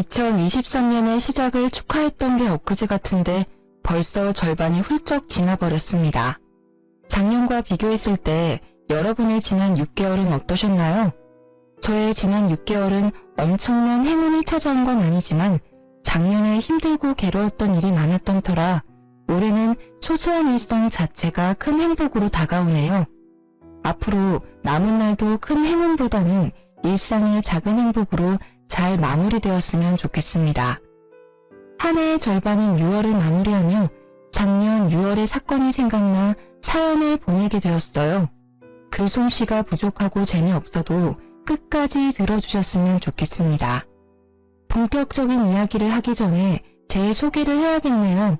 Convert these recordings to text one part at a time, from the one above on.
2023년의 시작을 축하했던 게 엊그제 같은데 벌써 절반이 훌쩍 지나버렸습니다. 작년과 비교했을 때 여러분의 지난 6개월은 어떠셨나요? 저의 지난 6개월은 엄청난 행운이 찾아온 건 아니지만 작년에 힘들고 괴로웠던 일이 많았던 터라 올해는 소소한 일상 자체가 큰 행복으로 다가오네요. 앞으로 남은 날도 큰 행운보다는 일상의 작은 행복으로 잘 마무리되었으면 좋겠습니다. 한 해의 절반인 6월을 마무리하며 작년 6월의 사건이 생각나 사연을 보내게 되었어요. 글솜씨가 부족하고 재미없어도 끝까지 들어주셨으면 좋겠습니다. 본격적인 이야기를 하기 전에 제 소개를 해야겠네요.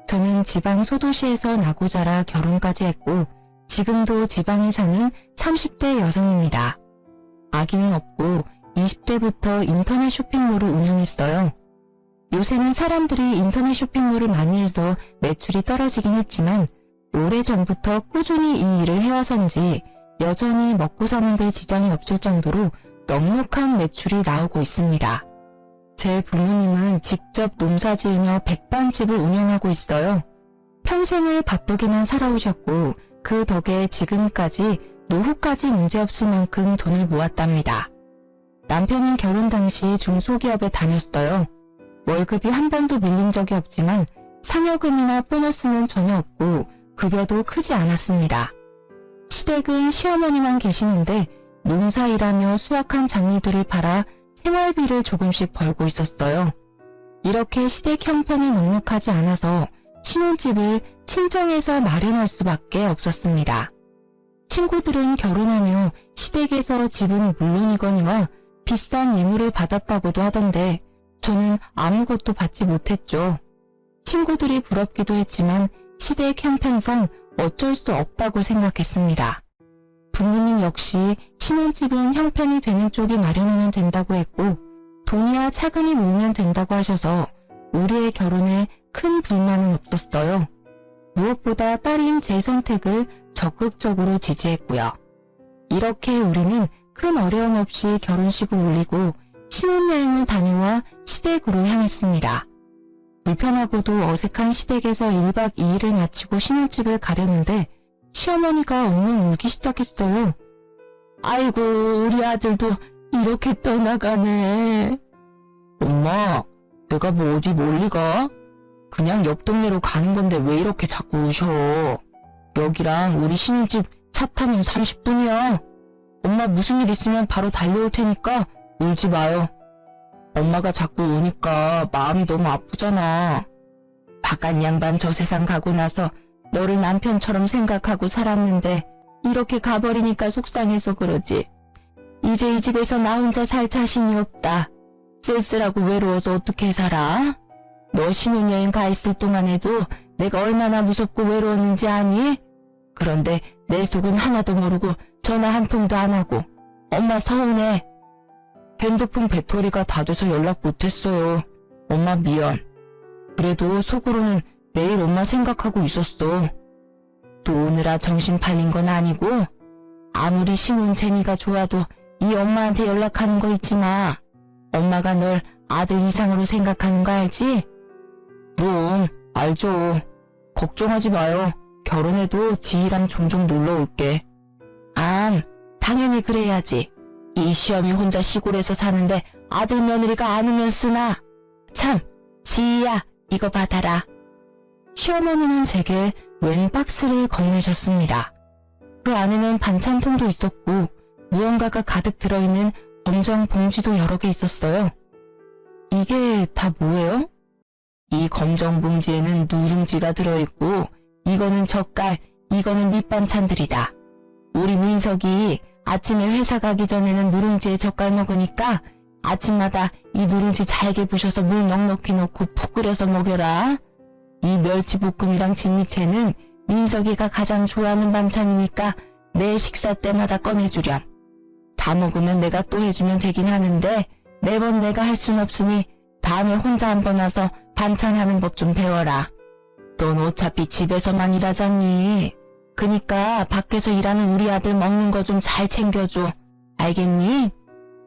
저는 지방 소도시에서 나고 자라 결혼까지 했고 지금도 지방에 사는 30대 여성입니다. 아기는 없고 20대부터 인터넷 쇼핑몰을 운영했어요. 요새는 사람들이 인터넷 쇼핑몰을 많이 해서 매출이 떨어지긴 했지만 오래전부터 꾸준히 이 일을 해와서인지 여전히 먹고 사는 데 지장이 없을 정도로 넉넉한 매출이 나오고 있습니다. 제 부모님은 직접 농사지으며 백반집을 운영하고 있어요. 평생을 바쁘게만 살아오셨고 그 덕에 지금까지 노후까지 문제없을 만큼 돈을 모았답니다. 남편은 결혼 당시 중소기업에 다녔어요. 월급이 한 번도 밀린 적이 없지만 상여금이나 보너스는 전혀 없고 급여도 크지 않았습니다. 시댁은 시어머니만 계시는데 농사일하며 수확한 작물들을 팔아 생활비를 조금씩 벌고 있었어요. 이렇게 시댁 형편이 넉넉하지 않아서 신혼집을 친정에서 마련할 수밖에 없었습니다. 친구들은 결혼하며 시댁에서 집은 물론이거니와 비싼 예물을 받았다고도 하던데 저는 아무것도 받지 못했죠. 친구들이 부럽기도 했지만 시댁 형편상 어쩔 수 없다고 생각했습니다. 부모님 역시 신혼집은 형편이 되는 쪽이 마련하면 된다고 했고 돈이야 차근히 모으면 된다고 하셔서 우리의 결혼에 큰 불만은 없었어요. 무엇보다 딸인 제 선택을 적극적으로 지지했고요. 이렇게 우리는 큰 어려움 없이 결혼식을 올리고 신혼여행을 다녀와 시댁으로 향했습니다. 불편하고도 어색한 시댁에서 1박 2일을 마치고 신혼집을 가려는데 시어머니가 엉엉 울기 시작했어요. 아이고 우리 아들도 이렇게 떠나가네. 엄마, 내가 뭐 어디 멀리 가? 그냥 옆 동네로 가는 건데 왜 이렇게 자꾸 우셔? 여기랑 우리 신혼집 차 타면 30분이야. 엄마 무슨 일 있으면 바로 달려올 테니까 울지 마요. 엄마가 자꾸 우니까 마음이 너무 아프잖아. 바깥 양반 저 세상 가고 나서 너를 남편처럼 생각하고 살았는데 이렇게 가버리니까 속상해서 그러지. 이제 이 집에서 나 혼자 살 자신이 없다. 쓸쓸하고 외로워서 어떻게 살아? 너 신혼여행 가 있을 동안에도 내가 얼마나 무섭고 외로웠는지 아니? 그런데 내 속은 하나도 모르고 전화 한 통도 안 하고 엄마 서운해. 핸드폰 배터리가 다 돼서 연락 못했어요. 엄마 미안. 그래도 속으로는 매일 엄마 생각하고 있었어. 또 오느라 정신 팔린 건 아니고 아무리 신혼 재미가 좋아도 이 엄마한테 연락하는 거 잊지 마. 엄마가 널 아들 이상으로 생각하는 거 알지? 그럼 알죠. 걱정하지 마요. 결혼해도 지희랑 종종 놀러 올게. 당연히 그래야지. 이 시어미 혼자 시골에서 사는데 아들 며느리가 안 오면 쓰나? 참, 지희야 이거 받아라. 시어머니는 제게 웬 박스를 건네셨습니다. 그 안에는 반찬통도 있었고 무언가가 가득 들어있는 검정 봉지도 여러 개 있었어요. 이게 다 뭐예요? 이 검정 봉지에는 누룽지가 들어있고 이거는 젓갈, 이거는 밑반찬들이다. 우리 민석이 아침에 회사 가기 전에는 누룽지에 젓갈 먹으니까 아침마다 이 누룽지 잘게 부셔서 물 넉넉히 넣고 푹 끓여서 먹여라. 이 멸치볶음이랑 진미채는 민석이가 가장 좋아하는 반찬이니까 내 식사 때마다 꺼내주렴. 다 먹으면 내가 또 해주면 되긴 하는데 매번 내가 할 순 없으니 다음에 혼자 한번 와서 반찬하는 법 좀 배워라. 넌 어차피 집에서만 일하잖니. 그니까 밖에서 일하는 우리 아들 먹는 거 좀 잘 챙겨줘. 알겠니?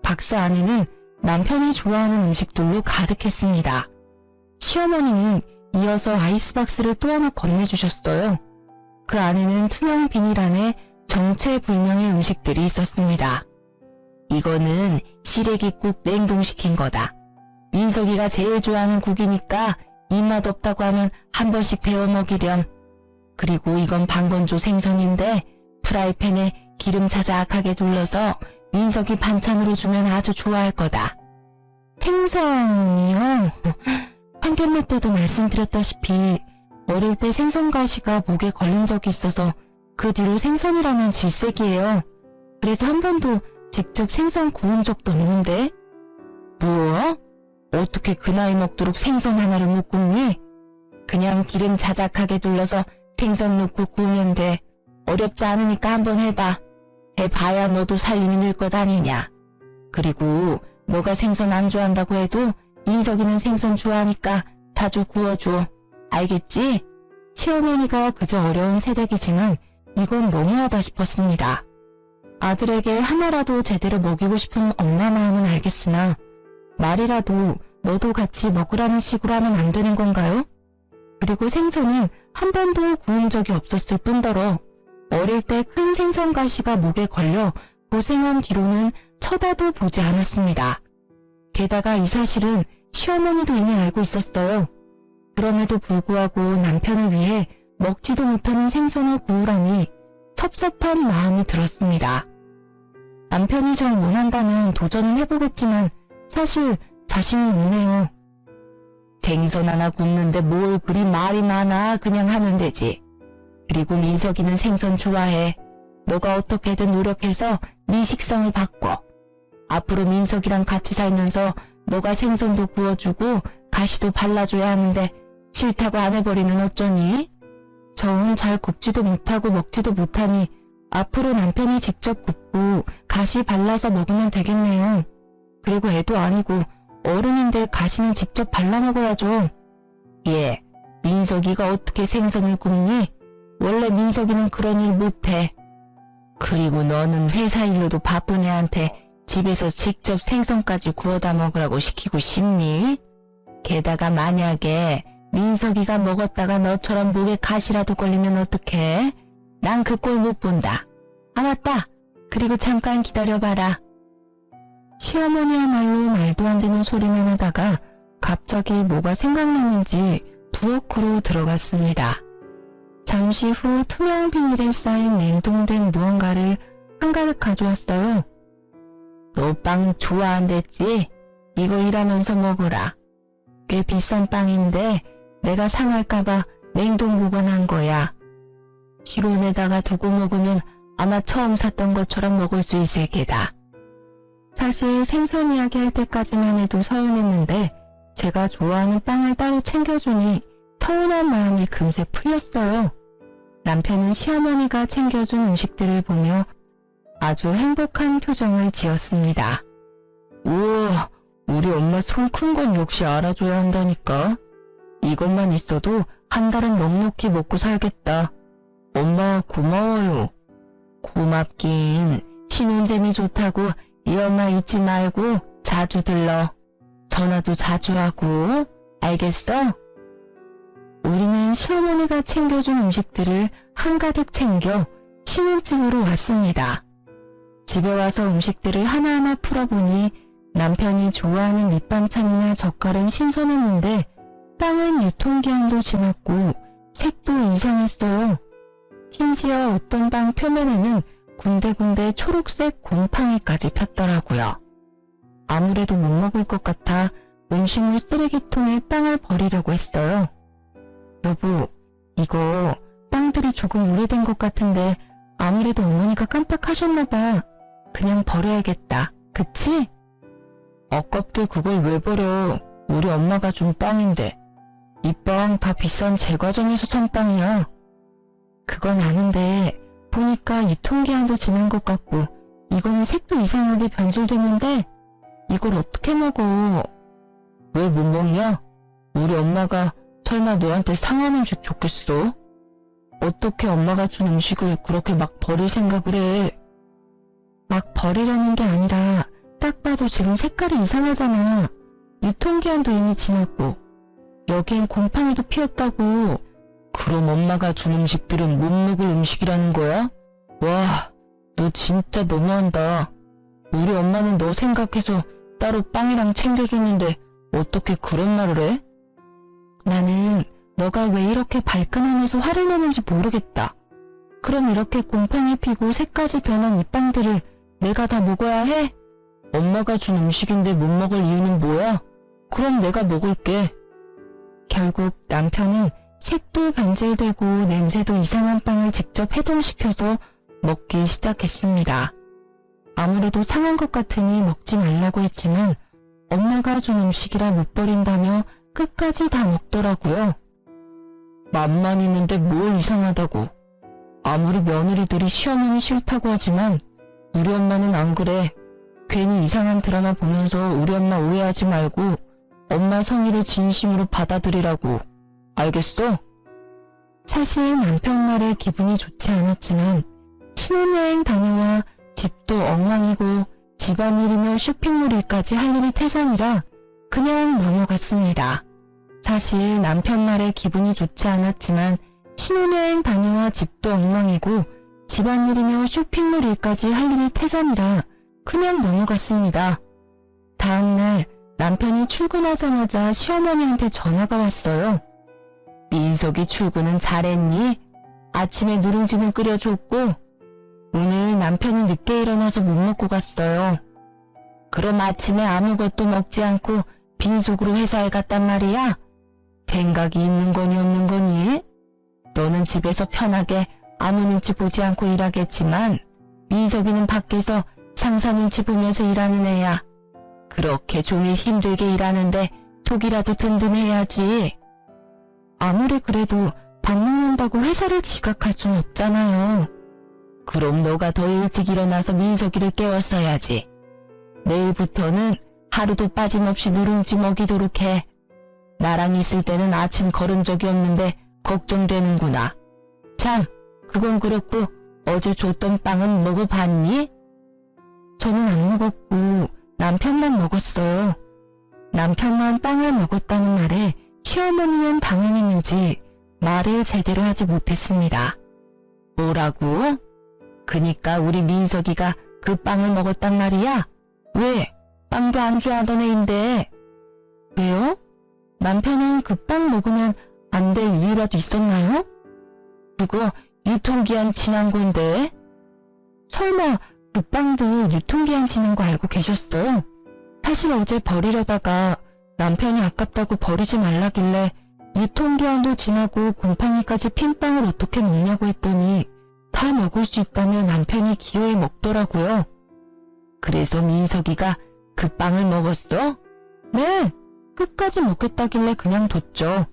박스 안에는 남편이 좋아하는 음식들로 가득했습니다. 시어머니는 이어서 아이스박스를 또 하나 건네주셨어요. 그 안에는 투명 비닐 안에 정체불명의 음식들이 있었습니다. 이거는 시래기국 냉동시킨 거다. 민석이가 제일 좋아하는 국이니까 입맛 없다고 하면 한 번씩 데워 먹이렴. 그리고 이건 방건조 생선인데 프라이팬에 기름 자작하게 둘러서 민석이 반찬으로 주면 아주 좋아할 거다. 생선이요? 상견례 때도 말씀드렸다시피 어릴 때 생선가시가 목에 걸린 적이 있어서 그 뒤로 생선이라면 질색이에요. 그래서 한 번도 직접 생선 구운 적도 없는데. 뭐? 어떻게 그 나이 먹도록 생선 하나를 못 굽니? 그냥 기름 자작하게 둘러서 생선 넣고 구우면 돼. 어렵지 않으니까 한번 해봐. 해봐야 너도 살림이 늘 것 아니냐. 그리고 너가 생선 안 좋아한다고 해도 민석이는 생선 좋아하니까 자주 구워줘. 알겠지? 시어머니가 그저 어려운 세대이지만 이건 너무하다 싶었습니다. 아들에게 하나라도 제대로 먹이고 싶은 엄마 마음은 알겠으나 말이라도 너도 같이 먹으라는 식으로 하면 안 되는 건가요? 그리고 생선은 한 번도 구운 적이 없었을 뿐더러 어릴 때 큰 생선 가시가 목에 걸려 고생한 뒤로는 쳐다도 보지 않았습니다. 게다가 이 사실은 시어머니도 이미 알고 있었어요. 그럼에도 불구하고 남편을 위해 먹지도 못하는 생선을 구우라니 섭섭한 마음이 들었습니다. 남편이 정 원한다면 도전은 해보겠지만 사실 자신은 없네요. 생선 하나 굽는데 뭘 그리 말이 많아. 그냥 하면 되지. 그리고 민석이는 생선 좋아해. 너가 어떻게든 노력해서 네 식성을 바꿔. 앞으로 민석이랑 같이 살면서 너가 생선도 구워주고 가시도 발라줘야 하는데 싫다고 안 해버리면 어쩌니? 전 잘 굽지도 못하고 먹지도 못하니 앞으로 남편이 직접 굽고 가시 발라서 먹으면 되겠네요. 그리고 애도 아니고 어른인데 가시는 직접 발라 먹어야죠. 예, 민석이가 어떻게 생선을 굽니? 원래 민석이는 그런 일 못해. 그리고 너는 회사 일로도 바쁜 애한테 집에서 직접 생선까지 구워다 먹으라고 시키고 싶니? 게다가 만약에 민석이가 먹었다가 너처럼 목에 가시라도 걸리면 어떡해? 난 그 꼴 못 본다. 아 맞다. 그리고 잠깐 기다려봐라. 시어머니야말로 말도 안 되는 소리만 하다가 갑자기 뭐가 생각나는지 부엌으로 들어갔습니다. 잠시 후 투명 비닐에 쌓인 냉동된 무언가를 한가득 가져왔어요. 너 빵 좋아한댔지? 이거 일하면서 먹어라. 꽤 비싼 빵인데 내가 상할까봐 냉동 보관한 거야. 실온에다가 두고 먹으면 아마 처음 샀던 것처럼 먹을 수 있을 게다. 사실 생선 이야기 할 때까지만 해도 서운했는데 제가 좋아하는 빵을 따로 챙겨주니 서운한 마음이 금세 풀렸어요. 남편은 시어머니가 챙겨준 음식들을 보며 아주 행복한 표정을 지었습니다. 우와, 우리 엄마 손 큰 건 역시 알아줘야 한다니까. 이것만 있어도 한 달은 넉넉히 먹고 살겠다. 엄마 고마워요. 고맙긴. 신혼재미 좋다고 이 엄마 잊지 말고 자주 들러. 전화도 자주 하고. 알겠어? 우리는 시어머니가 챙겨준 음식들을 한가득 챙겨 신혼집으로 왔습니다. 집에 와서 음식들을 하나하나 풀어보니 남편이 좋아하는 밑반찬이나 젓갈은 신선했는데 빵은 유통기한도 지났고 색도 이상했어요. 심지어 어떤 빵 표면에는 군데군데 초록색 곰팡이까지 폈더라고요. 아무래도 못 먹을 것 같아 음식물 쓰레기통에 빵을 버리려고 했어요. 여보, 이거 빵들이 조금 오래된 것 같은데 아무래도 어머니가 깜빡하셨나봐. 그냥 버려야겠다. 그치? 아깝게 그걸 왜 버려. 우리 엄마가 준 빵인데. 이 빵 다 비싼 제과점에서 산 빵이야. 그건 아는데 보니까 유통기한도 지난 것 같고 이거는 색도 이상하게 변질됐는데 이걸 어떻게 먹어. 왜 못 먹냐? 우리 엄마가 설마 너한테 상한 음식 줬겠어? 어떻게 엄마가 준 음식을 그렇게 막 버릴 생각을 해? 막 버리려는 게 아니라 딱 봐도 지금 색깔이 이상하잖아. 유통기한도 이미 지났고 여기엔 곰팡이도 피었다고. 그럼 엄마가 준 음식들은 못 먹을 음식이라는 거야? 와, 너 진짜 너무한다. 우리 엄마는 너 생각해서 따로 빵이랑 챙겨줬는데 어떻게 그런 말을 해? 나는 너가 왜 이렇게 발끈하면서 화를 내는지 모르겠다. 그럼 이렇게 곰팡이 피고 색까지 변한 이 빵들을 내가 다 먹어야 해? 엄마가 준 음식인데 못 먹을 이유는 뭐야? 그럼 내가 먹을게. 결국 남편은 색도 변질되고 냄새도 이상한 빵을 직접 해동시켜서 먹기 시작했습니다. 아무래도 상한 것 같으니 먹지 말라고 했지만 엄마가 준 음식이라 못 버린다며 끝까지 다 먹더라고요. 맛만 있는데 뭘 이상하다고. 아무리 며느리들이 시어머니 싫다고 하지만 우리 엄마는 안 그래. 괜히 이상한 드라마 보면서 우리 엄마 오해하지 말고 엄마 성의를 진심으로 받아들이라고. 알겠어? 사실 남편 말에 기분이 좋지 않았지만 신혼여행 다녀와 집도 엉망이고 집안일이며 쇼핑몰 일까지 할 일이 태산이라 그냥 넘어갔습니다. 사실 남편 말에 기분이 좋지 않았지만 신혼여행 다녀와 집도 엉망이고 집안일이며 쇼핑몰 일까지 할 일이 태산이라 그냥 넘어갔습니다. 다음날 남편이 출근하자마자 시어머니한테 전화가 왔어요. 민석이 출근은 잘했니? 아침에 누룽지는 끓여줬고 오늘 남편이 늦게 일어나서 못 먹고 갔어요. 그럼 아침에 아무것도 먹지 않고 빈속으로 회사에 갔단 말이야? 생각이 있는 거니 없는 거니? 너는 집에서 편하게 아무 눈치 보지 않고 일하겠지만 민석이는 밖에서 상사 눈치 보면서 일하는 애야. 그렇게 종일 힘들게 일하는데 속이라도 든든해야지. 아무리 그래도 밥 먹는다고 회사를 지각할 순 없잖아요. 그럼 너가 더 일찍 일어나서 민석이를 깨웠어야지. 내일부터는 하루도 빠짐없이 누룽지 먹이도록 해. 나랑 있을 때는 아침 걸은 적이 없는데 걱정되는구나. 참, 그건 그렇고 어제 줬던 빵은 먹어봤니? 저는 안 먹었고 남편만 먹었어요. 남편만 빵을 먹었다는 말에 시어머니는 당황했는지 말을 제대로 하지 못했습니다. 뭐라고? 그니까 우리 민석이가 그 빵을 먹었단 말이야? 왜? 빵도 안 좋아하던 애인데. 왜요? 남편은 그 빵 먹으면 안 될 이유라도 있었나요? 그거 유통기한 지난 건데. 설마 그 빵들 유통기한 지난 거 알고 계셨어요? 사실 어제 버리려다가 남편이 아깝다고 버리지 말라길래 유통기한도 지나고 곰팡이까지 핀 빵을 어떻게 먹냐고 했더니 다 먹을 수 있다며 남편이 기어이 먹더라고요. 그래서 민석이가 그 빵을 먹었어? 네, 끝까지 먹겠다길래 그냥 뒀죠.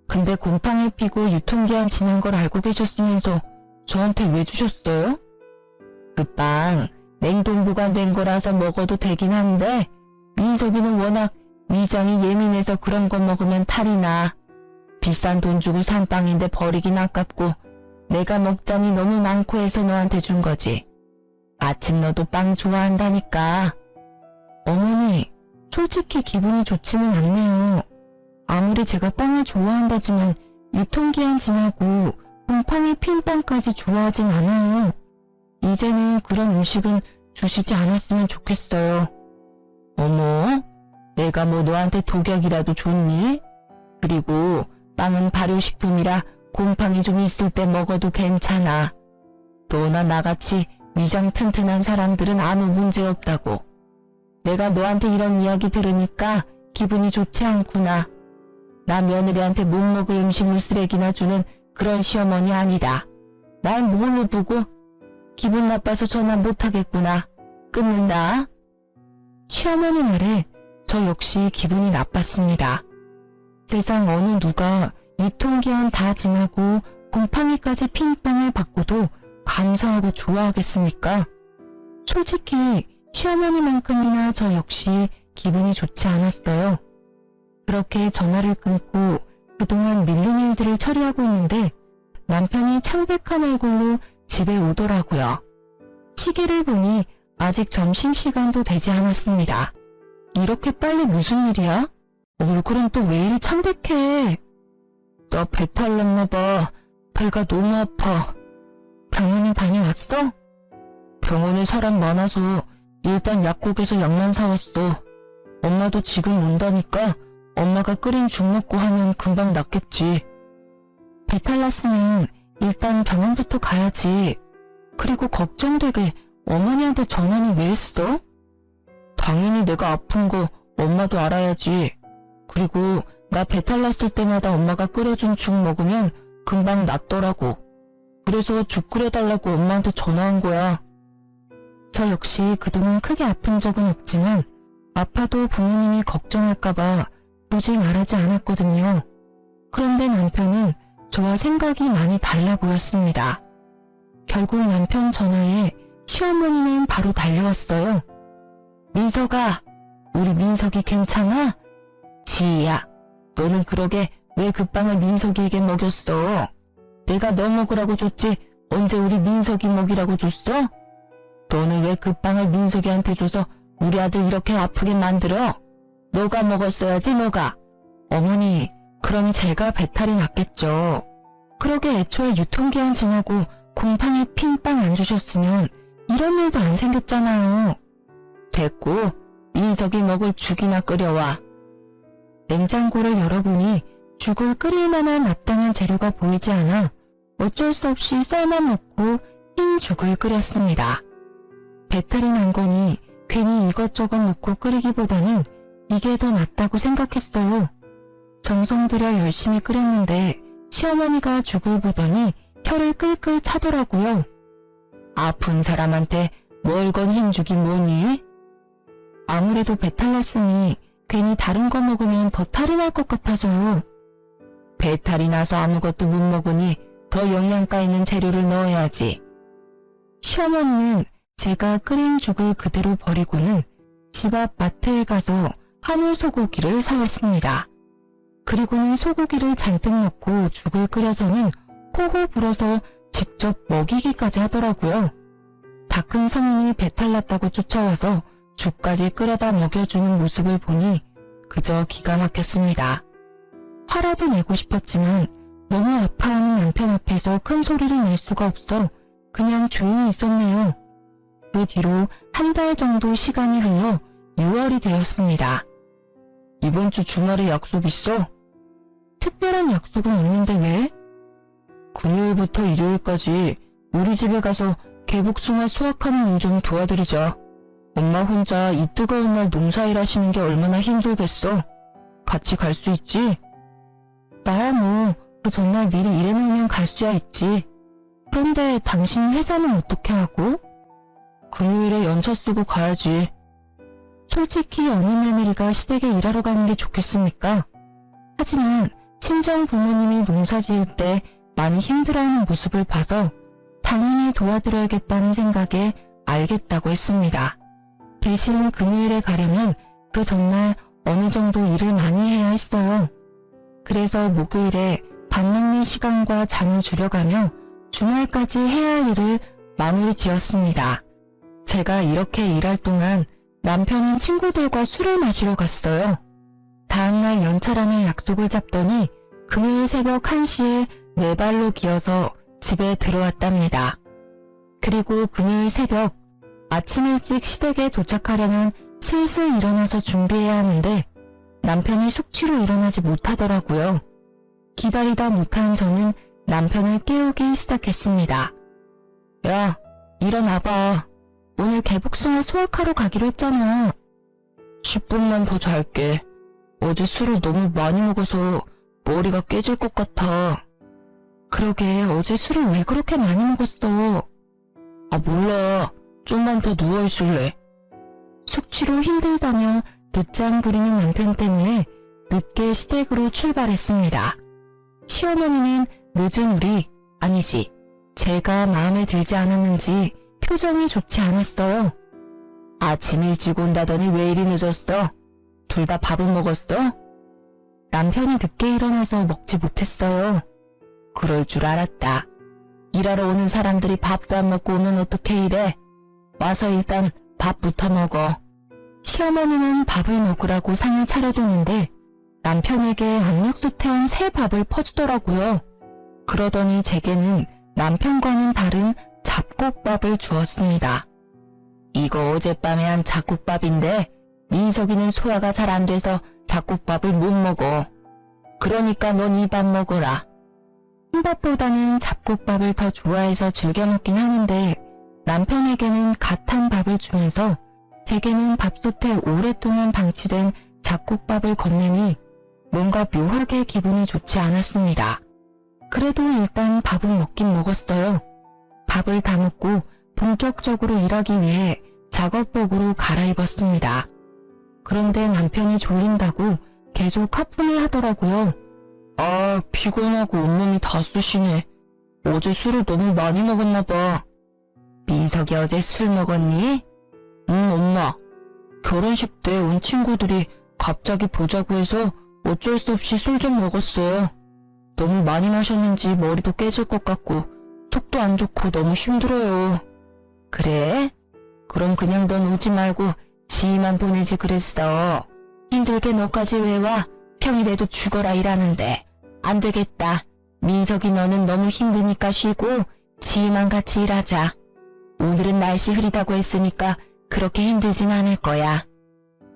근데 곰팡이 피고 유통기한 지난 걸 알고 계셨으면서 저한테 왜 주셨어요? 그 빵 냉동 보관된 거라서 먹어도 되긴 한데 민석이는 워낙 위장이 예민해서 그런 거 먹으면 탈이 나. 비싼 돈 주고 산 빵인데 버리긴 아깝고 내가 먹자니 너무 많고 해서 너한테 준 거지. 마침 너도 빵 좋아한다니까. 어머니, 솔직히 기분이 좋지는 않네요. 아무리 제가 빵을 좋아한다지만 유통기한 지나고 곰팡이 핀 빵까지 좋아하진 않아요. 이제는 그런 음식은 주시지 않았으면 좋겠어요. 어머, 내가 뭐 너한테 독약이라도 줬니? 그리고 빵은 발효식품이라 곰팡이 좀 있을 때 먹어도 괜찮아. 너나 나같이 위장 튼튼한 사람들은 아무 문제 없다고. 내가 너한테 이런 이야기 들으니까 기분이 좋지 않구나. 나 며느리한테 못 먹을 음식물 쓰레기나 주는 그런 시어머니 아니다. 날 뭘로 보고? 기분 나빠서 전화 못하겠구나. 끊는다. 시어머니 말에 저 역시 기분이 나빴습니다. 세상 어느 누가 유통기한 다 지나고 곰팡이까지 핀 빵을 받고도 감사하고 좋아하겠습니까? 솔직히 시어머니만큼이나 저 역시 기분이 좋지 않았어요. 그렇게 전화를 끊고 그동안 밀린 일들을 처리하고 있는데 남편이 창백한 얼굴로 집에 오더라고요. 시계를 보니 아직 점심시간도 되지 않았습니다. 이렇게 빨리 무슨 일이야? 얼굴은 또 왜 이리 창백해? 나 배탈 났나봐. 배가 너무 아파. 병원에 다녀왔어? 병원에 사람 많아서 일단 약국에서 약만 사왔어. 엄마도 지금 온다니까 엄마가 끓인 죽 먹고 하면 금방 낫겠지. 배탈 났으면 일단 병원부터 가야지. 그리고 걱정되게 어머니한테 전화는 왜 했어? 당연히 내가 아픈 거 엄마도 알아야지. 그리고 나 배탈 났을 때마다 엄마가 끓여준 죽 먹으면 금방 낫더라고. 그래서 죽 끓여달라고 엄마한테 전화한 거야. 저 역시 그동안 크게 아픈 적은 없지만 아파도 부모님이 걱정할까봐 굳이 말하지 않았거든요. 그런데 남편은 저와 생각이 많이 달라 보였습니다. 결국 남편 전화에 시어머니는 바로 달려왔어요. 민석아, 우리 민석이 괜찮아? 지희야, 너는 그러게 왜 그 빵을 민석이에게 먹였어? 내가 너 먹으라고 줬지 언제 우리 민석이 먹이라고 줬어? 너는 왜 그 빵을 민석이한테 줘서 우리 아들 이렇게 아프게 만들어? 너가 먹었어야지 너가. 어머니, 그럼 제가 배탈이 났겠죠. 그러게 애초에 유통기한 지나고 곰팡이 핀 빵 안 주셨으면 이런 일도 안 생겼잖아요. 됐고, 민석이 먹을 죽이나 끓여와. 냉장고를 열어보니 죽을 끓일 만한 마땅한 재료가 보이지 않아 어쩔 수 없이 쌀만 넣고 흰 죽을 끓였습니다. 배탈이 난 거니 괜히 이것저것 넣고 끓이기보다는 이게 더 낫다고 생각했어요. 정성 들여 열심히 끓였는데 시어머니가 죽을 보더니 혀를 끌끌 차더라고요. 아픈 사람한테 뭘 건 흰죽이 뭐니? 아무래도 배탈 났으니 괜히 다른 거 먹으면 더 탈이 날 것 같아서요. 배탈이 나서 아무것도 못 먹으니 더 영양가 있는 재료를 넣어야지. 시어머니는 제가 끓인 죽을 그대로 버리고는 집 앞 마트에 가서 한우 소고기를 사왔습니다. 그리고는 소고기를 잔뜩 넣고 죽을 끓여서는 호호 불어서 직접 먹이기까지 하더라고요. 다 큰 성인이 배탈 났다고 쫓아와서 죽까지 끓여다 먹여주는 모습을 보니 그저 기가 막혔습니다. 화라도 내고 싶었지만 너무 아파하는 남편 앞에서 큰 소리를 낼 수가 없어 그냥 조용히 있었네요. 그 뒤로 한 달 정도 시간이 흘러 6월이 되었습니다. 이번 주 주말에 약속 있어? 특별한 약속은 없는데 왜? 금요일부터 일요일까지 우리 집에 가서 개복숭아 수확하는 일 좀 도와드리자. 엄마 혼자 이 뜨거운 날 농사일 하시는 게 얼마나 힘들겠어. 같이 갈 수 있지? 나야 뭐 그 전날 미리 일해놓으면 갈 수야 있지. 그런데 당신 회사는 어떻게 하고? 금요일에 연차 쓰고 가야지. 솔직히 어느 며느리가 시댁에 일하러 가는 게 좋겠습니까? 하지만 친정 부모님이 농사 지을 때 많이 힘들어하는 모습을 봐서 당연히 도와드려야겠다는 생각에 알겠다고 했습니다. 대신 금요일에 가려면 그 전날 어느 정도 일을 많이 해야 했어요. 그래서 목요일에 밥 먹는 시간과 잠을 줄여가며 주말까지 해야 할 일을 마무리 지었습니다. 제가 이렇게 일할 동안 남편은 친구들과 술을 마시러 갔어요. 다음날 연차라며 약속을 잡더니 금요일 새벽 1시에 네 발로 기어서 집에 들어왔답니다. 그리고 금요일 새벽 아침 일찍 시댁에 도착하려면 슬슬 일어나서 준비해야 하는데 남편이 숙취로 일어나지 못하더라고요. 기다리다 못한 저는 남편을 깨우기 시작했습니다. 야, 일어나봐. 오늘 개복숭아 수확하러 가기로 했잖아. 10분만 더 잘게. 어제 술을 너무 많이 먹어서 머리가 깨질 것 같아. 그러게 어제 술을 왜 그렇게 많이 먹었어? 아 몰라. 좀만 더 누워있을래. 숙취로 힘들다며 늦잠 부리는 남편 때문에 늦게 시댁으로 출발했습니다. 시어머니는 늦은 우리, 아니지, 제가 마음에 들지 않았는지 표정이 좋지 않았어요. 아침 일찍 온다더니 왜 이리 늦었어? 둘 다 밥은 먹었어? 남편이 늦게 일어나서 먹지 못했어요. 그럴 줄 알았다. 일하러 오는 사람들이 밥도 안 먹고 오면 어떻게 이래? 와서 일단 밥부터 먹어. 시어머니는 밥을 먹으라고 상을 차려두는데 남편에게 압력솥에 새 밥을 퍼주더라고요. 그러더니 제게는 남편과는 다른 잡곡밥을 주었습니다. 이거 어젯밤에 한 잡곡밥인데 민석이는 소화가 잘 안 돼서 잡곡밥을 못 먹어. 그러니까 넌 이 밥 먹어라. 흰밥보다는 잡곡밥을 더 좋아해서 즐겨 먹긴 하는데 남편에게는 갓한 밥을 주면서 제게는 밥솥에 오랫동안 방치된 잡곡밥을 건네니 뭔가 묘하게 기분이 좋지 않았습니다. 그래도 일단 밥은 먹긴 먹었어요. 밥을 다 먹고 본격적으로 일하기 위해 작업복으로 갈아입었습니다. 그런데 남편이 졸린다고 계속 하품을 하더라고요. 아, 피곤하고 온몸이 다 쑤시네. 어제 술을 너무 많이 먹었나 봐. 민석이 어제 술 먹었니? 응, 엄마. 결혼식 때 온 친구들이 갑자기 보자고 해서 어쩔 수 없이 술 좀 먹었어요. 너무 많이 마셨는지 머리도 깨질 것 같고 속도 안 좋고 너무 힘들어요. 그래? 그럼 그냥 넌 오지 말고 지희만 보내지 그랬어. 힘들게 너까지 왜 와? 평일에도 죽어라 일하는데. 안 되겠다. 민석이 너는 너무 힘드니까 쉬고 지희만 같이 일하자. 오늘은 날씨 흐리다고 했으니까 그렇게 힘들진 않을 거야.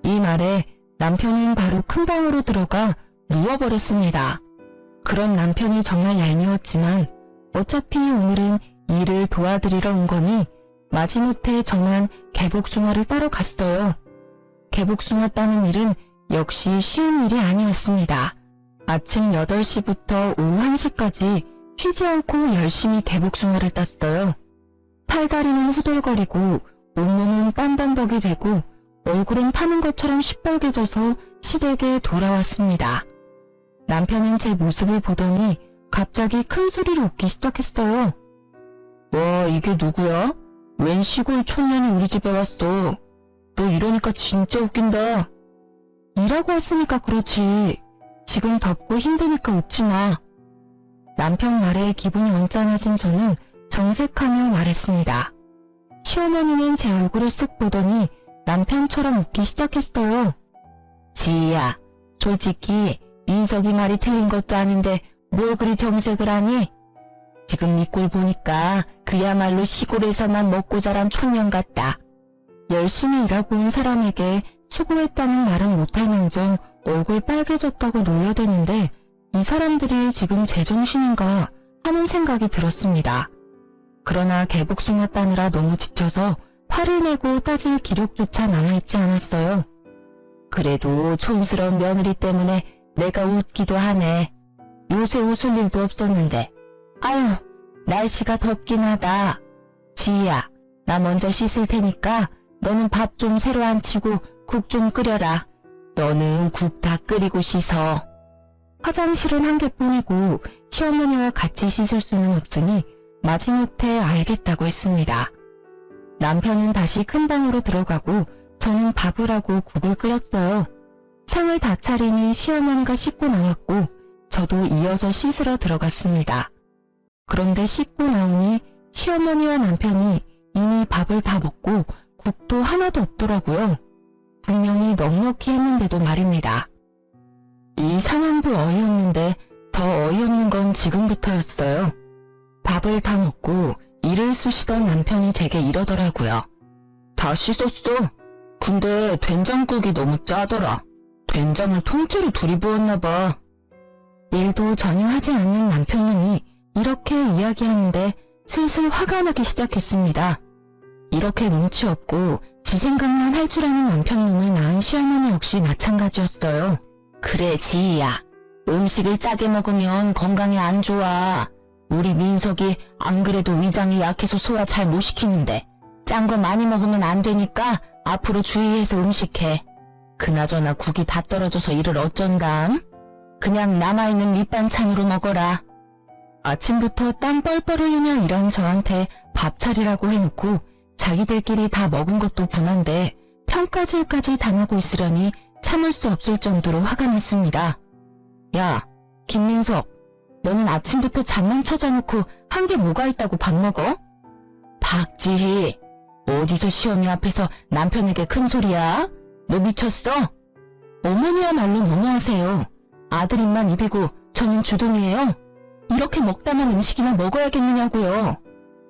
이 말에 남편은 바로 큰 방으로 들어가 누워버렸습니다. 그런 남편이 정말 얄미웠지만 어차피 오늘은 일을 도와드리러 온 거니 마지못해 저만 개복숭아를 따러 갔어요. 개복숭아 따는 일은 역시 쉬운 일이 아니었습니다. 아침 8시부터 오후 1시까지 쉬지 않고 열심히 개복숭아를 땄어요. 팔다리는 후들거리고 온몸은 땀범벅이 되고 얼굴은 타는 것처럼 시뻘개져서 시댁에 돌아왔습니다. 남편은 제 모습을 보더니 갑자기 큰 소리로 웃기 시작했어요. 와, 이게 누구야? 웬 시골 촌년이 우리 집에 왔어. 너 이러니까 진짜 웃긴다. 일하고 왔으니까 그렇지. 지금 덥고 힘드니까 웃지 마. 남편 말에 기분이 언짢아진 저는 정색하며 말했습니다. 시어머니는 제 얼굴을 쓱 보더니 남편처럼 웃기 시작했어요. 지희야, 솔직히 민석이 말이 틀린 것도 아닌데 뭘 그리 정색을 하니? 지금 네 꼴 보니까 그야말로 시골에서만 먹고 자란 촌년 같다. 열심히 일하고 온 사람에게 수고했다는 말은 못할망정 얼굴 빨개졌다고 놀려대는데 이 사람들이 지금 제정신인가 하는 생각이 들었습니다. 그러나 개복숭아 따느라 너무 지쳐서 화를 내고 따질 기력조차 남아있지 않았어요. 그래도 촌스러운 며느리 때문에 내가 웃기도 하네. 요새 웃을 일도 없었는데. 아유, 날씨가 덥긴 하다. 지희야, 나 먼저 씻을 테니까 너는 밥 좀 새로 안 치고 국 좀 끓여라. 너는 국 다 끓이고 씻어. 화장실은 한 개뿐이고 시어머니와 같이 씻을 수는 없으니 마지못해 알겠다고 했습니다. 남편은 다시 큰 방으로 들어가고 저는 밥을 하고 국을 끓였어요. 상을 다 차리니 시어머니가 씻고 나왔고 저도 이어서 씻으러 들어갔습니다. 그런데 씻고 나오니 시어머니와 남편이 이미 밥을 다 먹고 국도 하나도 없더라고요. 분명히 넉넉히 했는데도 말입니다. 이 상황도 어이없는데 더 어이없는 건 지금부터였어요. 밥을 다 먹고 이를 쑤시던 남편이 제게 이러더라고요. 다 씻었어. 근데 된장국이 너무 짜더라. 된장을 통째로 둘이 부었나 봐. 일도 전혀 하지 않는 남편님이 이렇게 이야기하는데 슬슬 화가 나기 시작했습니다. 이렇게 눈치 없고 지 생각만 할 줄 아는 남편님을 낳은 시어머니 역시 마찬가지였어요. 그래, 지희야. 음식을 짜게 먹으면 건강에 안 좋아. 우리 민석이 안 그래도 위장이 약해서 소화 잘 못 시키는데 짠 거 많이 먹으면 안 되니까 앞으로 주의해서 음식해. 그나저나 국이 다 떨어져서 이를 어쩐담? 그냥 남아있는 밑반찬으로 먹어라. 아침부터 땀 뻘뻘 흘리며 일한 저한테 밥 차리라고 해놓고 자기들끼리 다 먹은 것도 분한데 평가질까지 당하고 있으려니 참을 수 없을 정도로 화가 났습니다. 야, 김민석, 너는 아침부터 잠만 쳐자놓고 한 게 뭐가 있다고 밥 먹어? 박지희, 어디서 시어미 앞에서 남편에게 큰 소리야? 너 미쳤어? 어머니야말로 너무하세요. 아들 입만 입이고 저는 주둥이에요. 이렇게 먹다만 음식이나 먹어야겠느냐고요.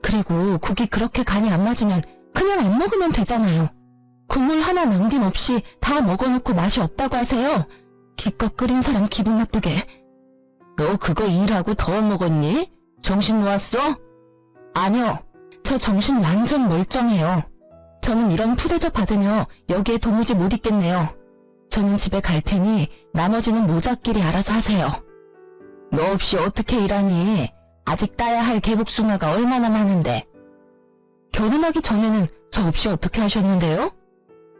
그리고 국이 그렇게 간이 안 맞으면 그냥 안 먹으면 되잖아요. 국물 하나 남김없이 다 먹어놓고 맛이 없다고 하세요. 기껏 끓인 사람 기분 나쁘게. 너 그거 일하고 더 먹었니? 정신 놓았어? 아니요. 저 정신 완전 멀쩡해요. 저는 이런 푸대접 받으며 여기에 도무지 못 있겠네요. 저는 집에 갈 테니 나머지는 모자끼리 알아서 하세요. 너 없이 어떻게 일하니? 아직 따야 할 개복숭아가 얼마나 많은데. 결혼하기 전에는 저 없이 어떻게 하셨는데요?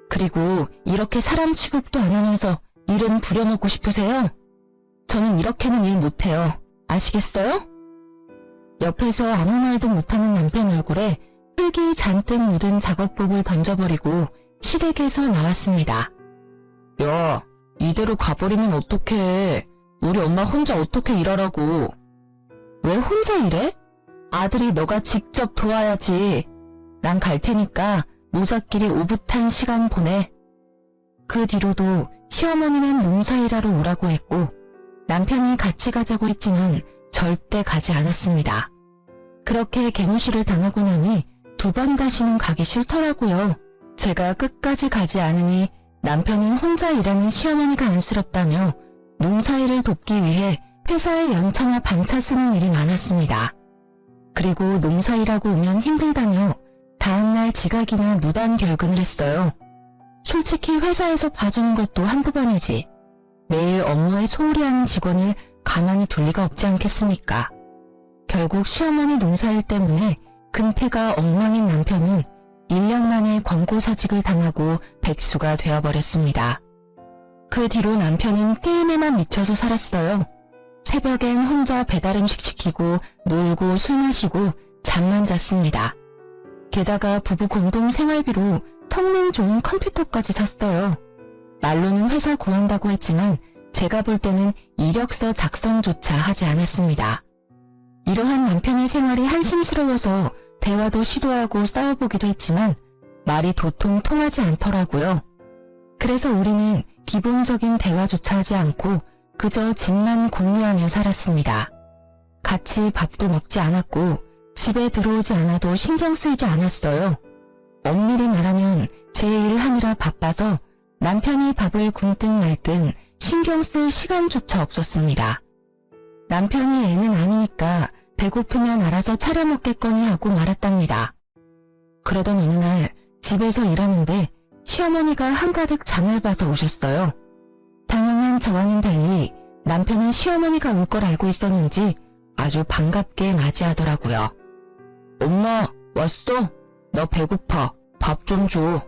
그리고 이렇게 사람 취급도 안 하면서 일은 부려먹고 싶으세요? 저는 이렇게는 일 못해요. 아시겠어요? 옆에서 아무 말도 못하는 남편 얼굴에 흙이 잔뜩 묻은 작업복을 던져버리고 시댁에서 나왔습니다. 야, 이대로 가버리면 어떡해. 우리 엄마 혼자 어떻게 일하라고. 왜 혼자 일해? 아들이 너가 직접 도와야지. 난 갈 테니까 모자끼리 오붓한 시간 보내. 그 뒤로도 시어머니는 농사일하러 오라고 했고 남편이 같이 가자고 했지만 절대 가지 않았습니다. 그렇게 개무시를 당하고 나니 2번 다시는 가기 싫더라고요. 제가 끝까지 가지 않으니 남편은 혼자 일하는 시어머니가 안쓰럽다며 농사일을 돕기 위해 회사에 연차나 반차 쓰는 일이 많았습니다. 그리고 농사일하고 오면 힘들다며 다음날 지각이나 무단 결근을 했어요. 솔직히 회사에서 봐주는 것도 한두 번이지. 매일 업무에 소홀히 하는 직원을 가만히 둘 리가 없지 않겠습니까? 결국 시어머니 농사일 때문에 근태가 엉망인 남편은 1년 만에 권고사직을 당하고 백수가 되어버렸습니다. 그 뒤로 남편은 게임에만 미쳐서 살았어요. 새벽엔 혼자 배달음식 시키고 놀고 술 마시고 잠만 잤습니다. 게다가 부부 공동 생활비로 성능 좋은 컴퓨터까지 샀어요. 말로는 회사 구한다고 했지만 제가 볼 때는 이력서 작성조차 하지 않았습니다. 이러한 남편의 생활이 한심스러워서 대화도 시도하고 싸워보기도 했지만 말이 도통 통하지 않더라고요. 그래서 우리는 기본적인 대화조차 하지 않고 그저 집만 공유하며 살았습니다. 같이 밥도 먹지 않았고 집에 들어오지 않아도 신경 쓰이지 않았어요. 엄밀히 말하면 제 일을 하느라 바빠서 남편이 밥을 굶든 말든 신경 쓸 시간조차 없었습니다. 남편이 애는 아니니까 배고프면 알아서 차려 먹겠거니 하고 말았답니다. 그러던 어느 날 집에서 일하는데 시어머니가 한가득 장을 봐서 오셨어요. 당연한 저와는 달리 남편은 시어머니가 올 걸 알고 있었는지 아주 반갑게 맞이하더라고요. 엄마, 왔어? 너 배고파. 밥 좀 줘.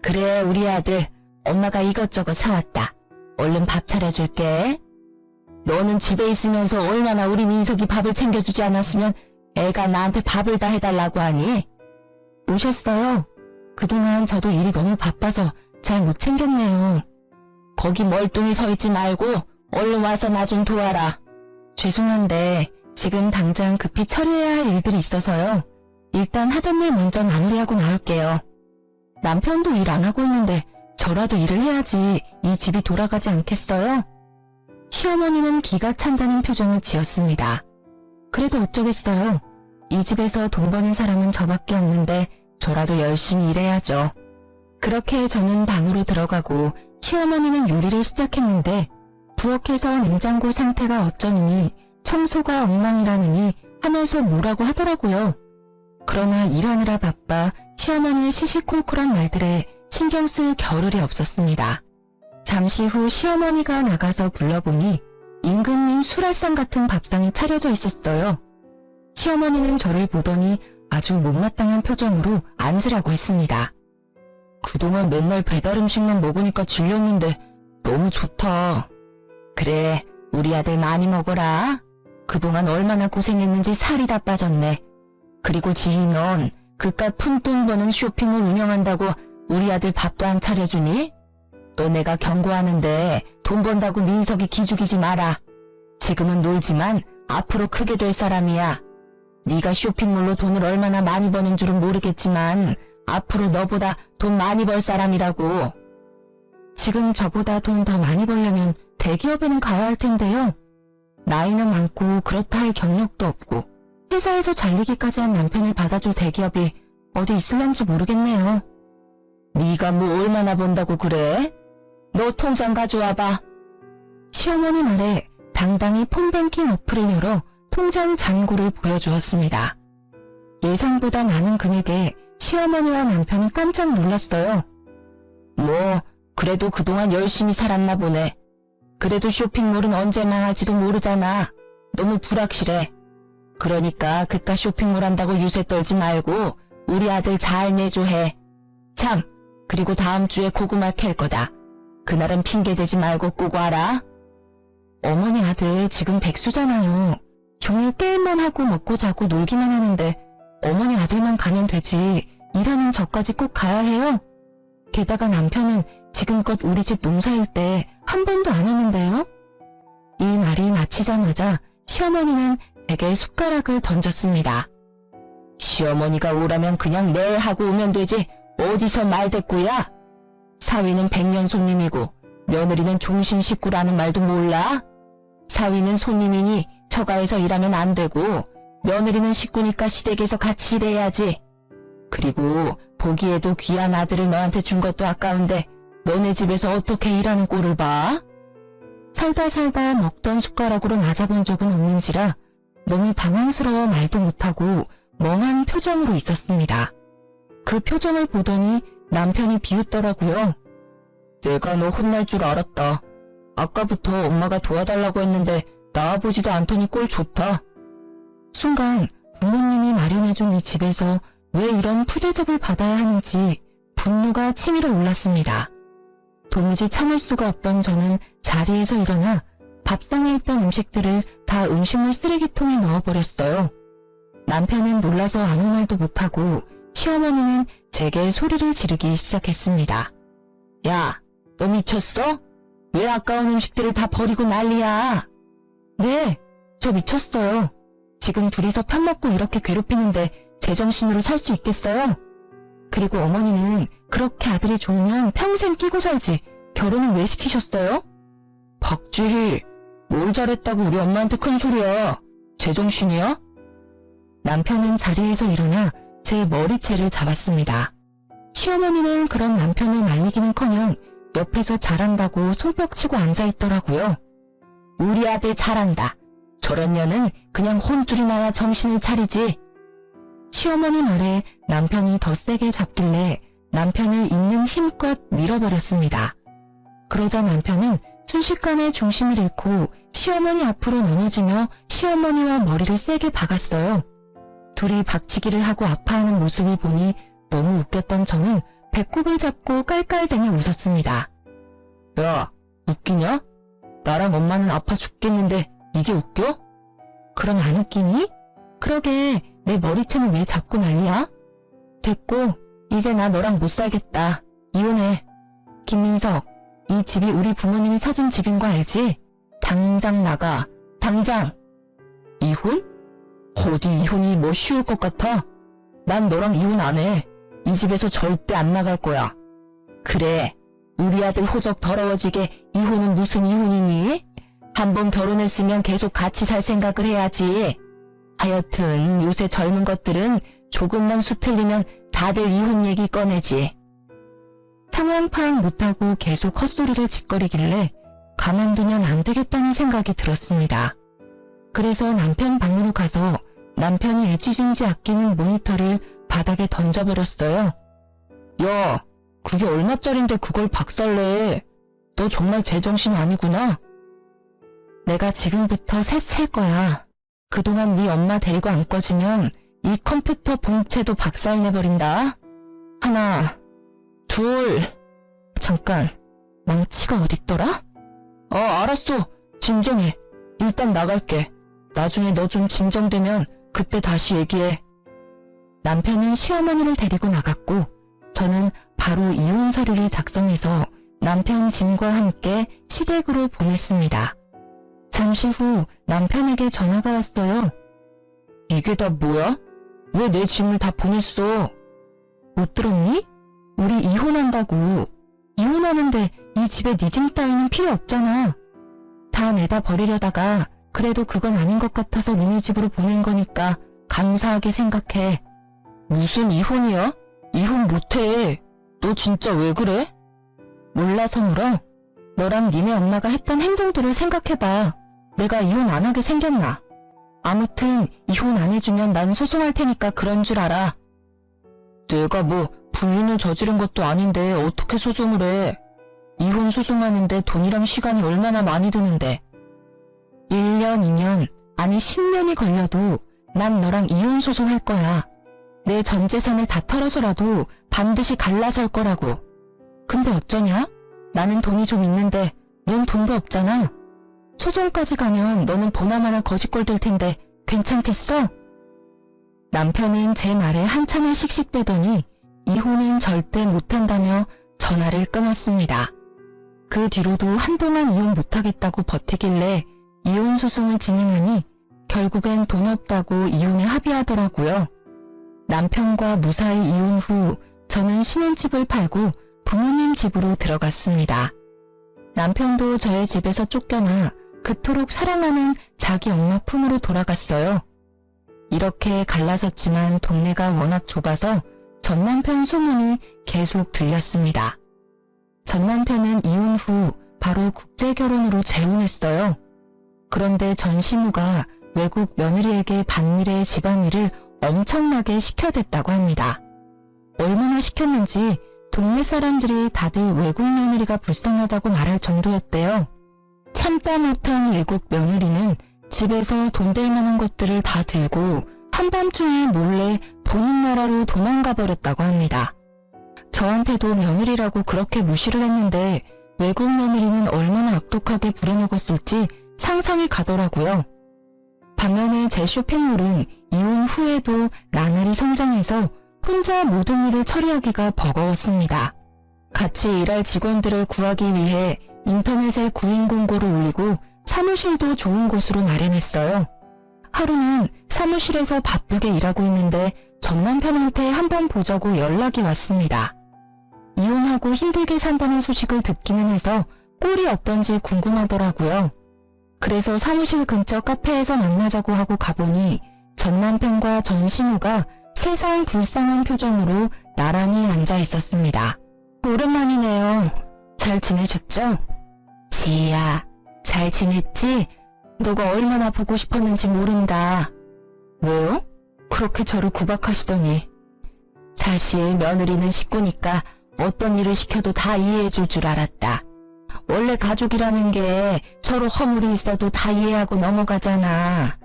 그래, 우리 아들. 엄마가 이것저것 사왔다. 얼른 밥 차려줄게. 너는 집에 있으면서 얼마나 우리 민석이 밥을 챙겨주지 않았으면 애가 나한테 밥을 다 해달라고 하니? 오셨어요? 그동안 저도 일이 너무 바빠서 잘 못 챙겼네요. 거기 멀뚱히 서 있지 말고 얼른 와서 나 좀 도와라. 죄송한데 지금 당장 급히 처리해야 할 일들이 있어서요. 일단 하던 일 먼저 마무리하고 나올게요. 남편도 일 안 하고 있는데 저라도 일을 해야지 이 집이 돌아가지 않겠어요? 시어머니는 기가 찬다는 표정을 지었습니다. 그래도 어쩌겠어요. 이 집에서 돈 버는 사람은 저밖에 없는데 저라도 열심히 일해야죠. 그렇게 저는 방으로 들어가고 시어머니는 요리를 시작했는데 부엌에서 냉장고 상태가 어쩌느니 청소가 엉망이라느니 하면서 뭐라고 하더라고요. 그러나 일하느라 바빠 시어머니의 시시콜콜한 말들에 신경 쓸 겨를이 없었습니다. 잠시 후 시어머니가 나가서 불러보니 임금님 수라상 같은 밥상이 차려져 있었어요. 시어머니는 저를 보더니 아주 못마땅한 표정으로 앉으라고 했습니다. 그동안 맨날 배달 음식만 먹으니까 질렸는데 너무 좋다. 그래, 우리 아들 많이 먹어라. 그동안 얼마나 고생했는지 살이 다 빠졌네. 그리고 지희 넌 그깟 푼돈 버는 쇼핑몰 운영한다고 우리 아들 밥도 안 차려주니? 너 내가 경고하는데 돈 번다고 민석이 기죽이지 마라. 지금은 놀지만 앞으로 크게 될 사람이야. 네가 쇼핑몰로 돈을 얼마나 많이 버는 줄은 모르겠지만 앞으로 너보다 돈 많이 벌 사람이라고. 지금 저보다 돈 더 많이 벌려면 대기업에는 가야 할 텐데요. 나이는 많고 그렇다 할 경력도 없고 회사에서 잘리기까지 한 남편을 받아줄 대기업이 어디 있을런지 모르겠네요. 네가 뭐 얼마나 번다고 그래? 너 통장 가져와봐. 시어머니 말에 당당히 폰뱅킹 어플을 열어 통장 잔고를 보여주었습니다. 예상보다 많은 금액에 시어머니와 남편이 깜짝 놀랐어요. 뭐 그래도 그동안 열심히 살았나 보네. 그래도 쇼핑몰은 언제 망할지도 모르잖아. 너무 불확실해. 그러니까 그깟 쇼핑몰 한다고 유세 떨지 말고 우리 아들 잘 내조해. 참, 그리고 다음 주에 고구마 캘 거다. 그날은 핑계대지 말고 꼭 와라. 어머니 아들 지금 백수잖아요. 종일 게임만 하고 먹고 자고 놀기만 하는데 어머니 아들만 가면 되지 일하는 저까지 꼭 가야 해요? 게다가 남편은 지금껏 우리 집 농사일 때 한 번도 안 했는데요? 이 말이 마치자마자 시어머니는 제게 숟가락을 던졌습니다. 시어머니가 오라면 그냥 네 하고 오면 되지 어디서 말대꾸야? 사위는 백년 손님이고 며느리는 종신 식구라는 말도 몰라? 사위는 손님이니 처가에서 일하면 안 되고 며느리는 식구니까 시댁에서 같이 일해야지. 그리고 보기에도 귀한 아들을 너한테 준 것도 아까운데 너네 집에서 어떻게 일하는 꼴을 봐? 살다 먹던 숟가락으로 맞아본 적은 없는지라 너무 당황스러워 말도 못하고 멍한 표정으로 있었습니다. 그 표정을 보더니 남편이 비웃더라고요. 내가 너 혼날 줄 알았다. 아까부터 엄마가 도와달라고 했는데 나와보지도 않더니 꼴 좋다. 순간 부모님이 마련해준 이 집에서 왜 이런 푸대접을 받아야 하는지 분노가 치밀어 올랐습니다. 도무지 참을 수가 없던 저는 자리에서 일어나 밥상에 있던 음식들을 다 음식물 쓰레기통에 넣어버렸어요. 남편은 놀라서 아무 말도 못하고 시어머니는 제게 소리를 지르기 시작했습니다. 야, 너 미쳤어? 왜 아까운 음식들을 다 버리고 난리야? 네, 저 미쳤어요. 지금 둘이서 편먹고 이렇게 괴롭히는데 제정신으로 살 수 있겠어요? 그리고 어머니는 그렇게 아들이 좋으면 평생 끼고 살지 결혼은 왜 시키셨어요? 박주희, 뭘 잘했다고 우리 엄마한테 큰 소리야. 제정신이야? 남편은 자리에서 일어나 제 머리채를 잡았습니다. 시어머니는 그런 남편을 말리기는커녕 옆에서 잘한다고 손뼉치고 앉아있더라고요. 우리 아들 잘한다. 저런 년은 그냥 혼쭐이 나야 정신을 차리지. 시어머니 말에 남편이 더 세게 잡길래 남편을 있는 힘껏 밀어버렸습니다. 그러자 남편은 순식간에 중심을 잃고 시어머니 앞으로 넘어지며 시어머니와 머리를 세게 박았어요. 둘이 박치기를 하고 아파하는 모습을 보니 너무 웃겼던 저는 배꼽을 잡고 깔깔대며 웃었습니다. 야, 웃기냐? 나랑 엄마는 아파 죽겠는데 이게 웃겨? 그럼 안 웃기니? 그러게 내 머리채는 왜 잡고 난리야? 됐고 이제 나 너랑 못 살겠다. 이혼해. 김민석, 이 집이 우리 부모님이 사준 집인 거 알지? 당장 나가. 당장. 이혼? 어디 이혼이 뭐 쉬울 것 같아? 난 너랑 이혼 안 해. 이 집에서 절대 안 나갈 거야. 그래, 우리 아들 호적 더러워지게 이혼은 무슨 이혼이니? 한번 결혼했으면 계속 같이 살 생각을 해야지. 하여튼 요새 젊은 것들은 조금만 수틀리면 다들 이혼 얘기 꺼내지. 상황 파악 못하고 계속 헛소리를 짓거리길래 가만두면 안 되겠다는 생각이 들었습니다. 그래서 남편 방으로 가서 남편이 애지중지 아끼는 모니터를 바닥에 던져버렸어요. 야, 그게 얼마짜린데 그걸 박살내. 너 정말 제정신 아니구나. 내가 지금부터 셋 셀 거야. 그동안 네 엄마 데리고 안 꺼지면 이 컴퓨터 본체도 박살내버린다. 하나, 둘. 잠깐, 망치가 어딨더라? 알았어. 진정해. 일단 나갈게. 나중에 너 좀 진정되면 그때 다시 얘기해. 남편은 시어머니를 데리고 나갔고 저는 바로 이혼 서류를 작성해서 남편 짐과 함께 시댁으로 보냈습니다. 잠시 후 남편에게 전화가 왔어요. 이게 다 뭐야? 왜 내 짐을 다 보냈어? 못 들었니? 우리 이혼한다고. 이혼하는데 이 집에 네 짐 따위는 필요 없잖아. 다 내다 버리려다가 그래도 그건 아닌 것 같아서 니네 집으로 보낸 거니까 감사하게 생각해. 무슨 이혼이야? 이혼 못해. 너 진짜 왜 그래? 몰라서 물어? 너랑 니네 엄마가 했던 행동들을 생각해봐. 내가 이혼 안 하게 생겼나? 아무튼 이혼 안 해주면 난 소송할 테니까 그런 줄 알아. 내가 뭐 불륜을 저지른 것도 아닌데 어떻게 소송을 해? 이혼 소송하는데 돈이랑 시간이 얼마나 많이 드는데. 1년, 2년, 아니 10년이 걸려도 난 너랑 이혼 소송할 거야. 내 전 재산을 다 털어서라도 반드시 갈라설 거라고. 근데 어쩌냐? 나는 돈이 좀 있는데 넌 돈도 없잖아. 소송까지 가면 너는 보나마나 거지꼴 될 텐데 괜찮겠어? 남편은 제 말에 한참을 씩씩대더니 이혼은 절대 못한다며 전화를 끊었습니다. 그 뒤로도 한동안 이혼 못하겠다고 버티길래 이혼 소송을 진행하니 결국엔 돈 없다고 이혼에 합의하더라고요. 남편과 무사히 이혼 후 저는 신혼집을 팔고 부모님 집으로 들어갔습니다. 남편도 저의 집에서 쫓겨나 그토록 사랑하는 자기 엄마 품으로 돌아갔어요. 이렇게 갈라섰지만 동네가 워낙 좁아서 전 남편 소문이 계속 들렸습니다. 전 남편은 이혼 후 바로 국제결혼으로 재혼했어요. 그런데 전 시무가 외국 며느리에게 밭일에 집안일을 엄청나게 시켜댔다고 합니다. 얼마나 시켰는지 동네 사람들이 다들 외국 며느리가 불쌍하다고 말할 정도였대요. 참다 못한 외국 며느리는 집에서 돈 될 만한 것들을 다 들고 한밤중에 몰래 본인 나라로 도망가 버렸다고 합니다. 저한테도 며느리라고 그렇게 무시를 했는데 외국 며느리는 얼마나 악독하게 부려먹었을지 상상이 가더라고요. 반면에 제 쇼핑몰은 이혼 후에도 나날이 성장해서 혼자 모든 일을 처리하기가 버거웠습니다. 같이 일할 직원들을 구하기 위해 인터넷에 구인 공고를 올리고 사무실도 좋은 곳으로 마련했어요. 하루는 사무실에서 바쁘게 일하고 있는데 전 남편한테 한번 보자고 연락이 왔습니다. 이혼하고 힘들게 산다는 소식을 듣기는 해서 꼴이 어떤지 궁금하더라고요. 그래서 사무실 근처 카페에서 만나자고 하고 가보니 전 남편과 전 시누가 세상 불쌍한 표정으로 나란히 앉아 있었습니다. 오랜만이네요. 잘 지내셨죠? 지희야, 잘 지냈지? 너가 얼마나 보고 싶었는지 모른다. 왜요? 그렇게 저를 구박하시더니. 사실 며느리는 식구니까 어떤 일을 시켜도 다 이해해줄 줄 알았다. 원래 가족이라는 게 서로 허물이 있어도 다 이해하고 넘어가잖아.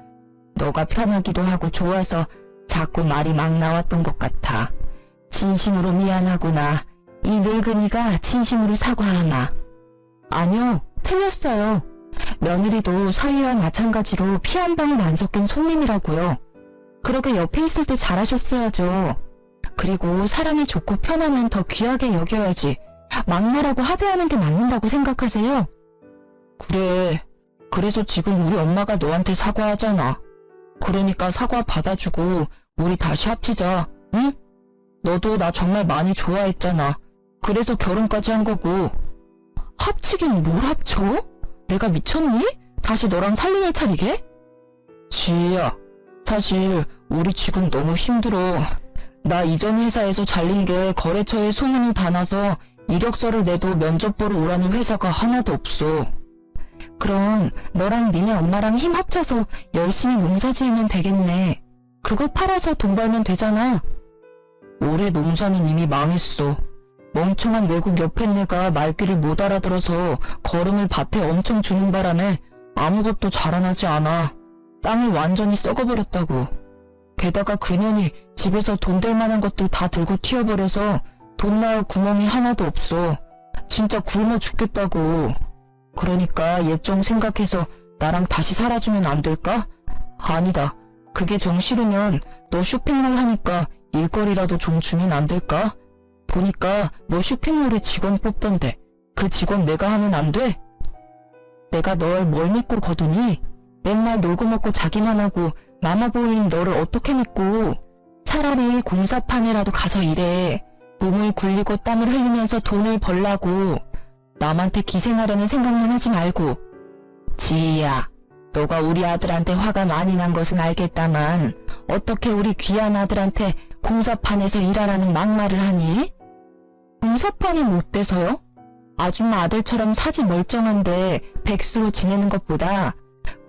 너가 편하기도 하고 좋아서 자꾸 말이 막 나왔던 것 같아. 진심으로 미안하구나. 이 늙은이가 진심으로 사과하마. 아니요, 틀렸어요. 며느리도 사위와 마찬가지로 피 한 방울 안 섞인 손님이라고요. 그러게 옆에 있을 때 잘하셨어야죠. 그리고 사람이 좋고 편하면 더 귀하게 여겨야지. 막말하고 하대하는 게 맞는다고 생각하세요? 그래. 그래서 지금 우리 엄마가 너한테 사과하잖아. 그러니까 사과 받아주고 우리 다시 합치자, 응? 너도 나 정말 많이 좋아했잖아. 그래서 결혼까지 한 거고. 합치긴 뭘 합쳐? 내가 미쳤니? 다시 너랑 살림을 차리게? 지희야, 사실 우리 지금 너무 힘들어. 나 이전 회사에서 잘린 게 거래처에 소문이 다 나서 이력서를 내도 면접 보러 오라는 회사가 하나도 없어. 그럼 너랑 니네 엄마랑 힘 합쳐서 열심히 농사 지으면 되겠네. 그거 팔아서 돈 벌면 되잖아. 올해 농사는 이미 망했어. 멍청한 외국 옆에네가 말귀를 못 알아들어서 거름을 밭에 엄청 주는 바람에 아무것도 자라나지 않아. 땅이 완전히 썩어버렸다고. 게다가 그년이 집에서 돈 될 만한 것들 다 들고 튀어버려서 돈 나올 구멍이 하나도 없어. 진짜 굶어 죽겠다고. 그러니까 옛 좀 생각해서 나랑 다시 살아주면 안 될까? 아니다. 그게 정 싫으면 너 쇼핑몰 하니까 일거리라도 좀 주면 안 될까? 보니까 너 쇼핑몰에 직원 뽑던데 그 직원 내가 하면 안 돼? 내가 널 뭘 믿고 거두니? 맨날 놀고 먹고 자기만 하고 마마보이인 너를 어떻게 믿고. 차라리 공사판에라도 가서 일해. 몸을 굴리고 땀을 흘리면서 돈을 벌라고. 남한테 기생하려는 생각만 하지 말고. 지희야, 너가 우리 아들한테 화가 많이 난 것은 알겠다만 어떻게 우리 귀한 아들한테 공사판에서 일하라는 막말을 하니? 공사판이 못 돼서요? 아줌마 아들처럼 사지 멀쩡한데 백수로 지내는 것보다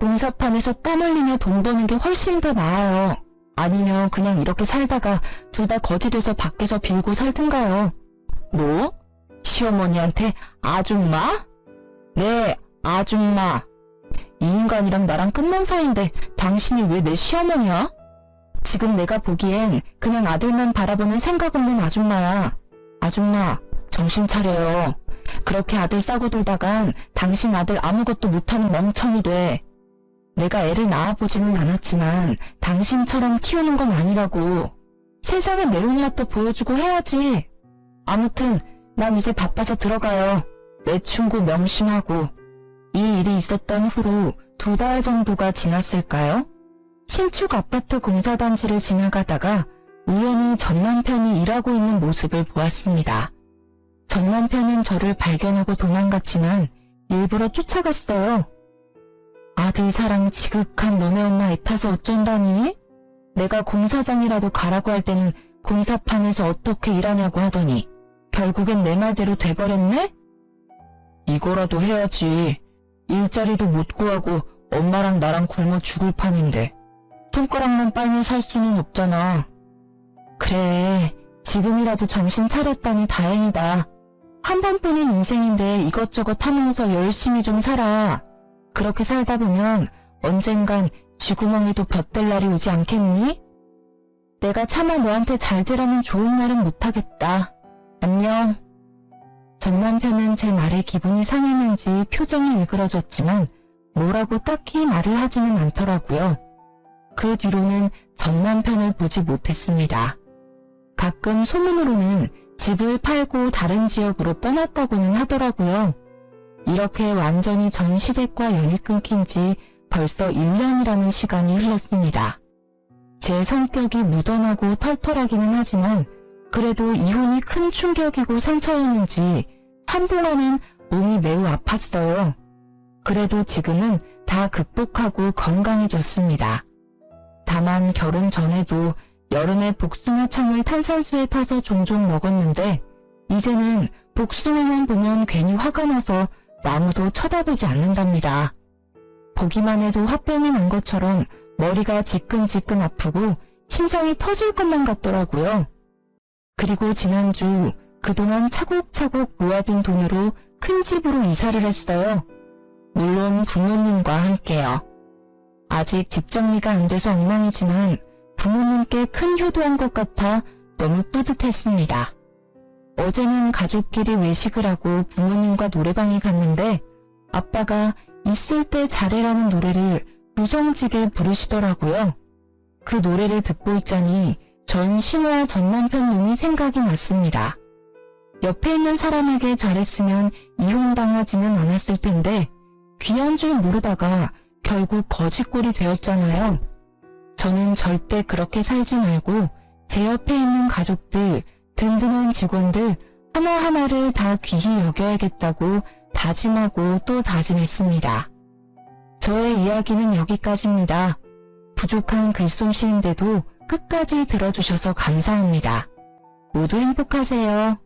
공사판에서 땀 흘리며 돈 버는 게 훨씬 더 나아요. 아니면 그냥 이렇게 살다가 둘 다 거지 돼서 밖에서 빌고 살든가요. 뭐? 시어머니한테 아줌마? 네, 아줌마. 이 인간이랑 나랑 끝난 사이인데 당신이 왜 내 시어머니야? 지금 내가 보기엔 그냥 아들만 바라보는 생각 없는 아줌마야. 아줌마, 정신 차려요. 그렇게 아들 싸고 돌다간 당신 아들 아무것도 못하는 멍청이 돼. 내가 애를 낳아보지는 않았지만 당신처럼 키우는 건 아니라고. 세상에 매운맛도 보여주고 해야지. 아무튼 난 이제 바빠서 들어가요. 내 충고 명심하고. 이 일이 있었던 후로 2달 정도가 지났을까요? 신축 아파트 공사단지를 지나가다가 우연히 전 남편이 일하고 있는 모습을 보았습니다. 전 남편은 저를 발견하고 도망갔지만 일부러 쫓아갔어요. 아들 사랑 지극한 너네 엄마 애타서 어쩐다니? 내가 공사장이라도 가라고 할 때는 공사판에서 어떻게 일하냐고 하더니 결국엔 내 말대로 돼버렸네? 이거라도 해야지. 일자리도 못 구하고 엄마랑 나랑 굶어 죽을 판인데 손가락만 빨면 살 수는 없잖아. 그래, 지금이라도 정신 차렸다니 다행이다. 한 번뿐인 인생인데 이것저것 하면서 열심히 좀 살아. 그렇게 살다 보면 언젠간 쥐구멍에도 볕들 날이 오지 않겠니? 내가 차마 너한테 잘 되라는 좋은 말은 못하겠다. 안녕. 전 남편은 제 말에 기분이 상했는지 표정이 일그러졌지만 뭐라고 딱히 말을 하지는 않더라고요. 그 뒤로는 전 남편을 보지 못했습니다. 가끔 소문으로는 집을 팔고 다른 지역으로 떠났다고는 하더라고요. 이렇게 완전히 전 시댁과 연이 끊긴 지 벌써 1년이라는 시간이 흘렀습니다. 제 성격이 무던하고 털털하기는 하지만 그래도 이혼이 큰 충격이고 상처였는지 한동안은 몸이 매우 아팠어요. 그래도 지금은 다 극복하고 건강해졌습니다. 다만 결혼 전에도 여름에 복숭아청을 탄산수에 타서 종종 먹었는데 이제는 복숭아만 보면 괜히 화가 나서 아무도 쳐다보지 않는답니다. 보기만 해도 화병이 난 것처럼 머리가 지끈지끈 아프고 심장이 터질 것만 같더라고요. 그리고 지난주 그동안 차곡차곡 모아둔 돈으로 큰 집으로 이사를 했어요. 물론 부모님과 함께요. 아직 집 정리가 안 돼서 엉망이지만 부모님께 큰 효도한 것 같아 너무 뿌듯했습니다. 어제는 가족끼리 외식을 하고 부모님과 노래방에 갔는데 아빠가 있을 때 잘해라는 노래를 구성지게 부르시더라고요. 그 노래를 듣고 있자니 전 신우와 전 남편 놈이 생각이 났습니다. 옆에 있는 사람에게 잘했으면 이혼당하지는 않았을 텐데 귀한 줄 모르다가 결국 거지꼴이 되었잖아요. 저는 절대 그렇게 살지 말고 제 옆에 있는 가족들, 든든한 직원들 하나하나를 다 귀히 여겨야겠다고 다짐하고 또 다짐했습니다. 저의 이야기는 여기까지입니다. 부족한 글솜씨인데도 끝까지 들어주셔서 감사합니다. 모두 행복하세요.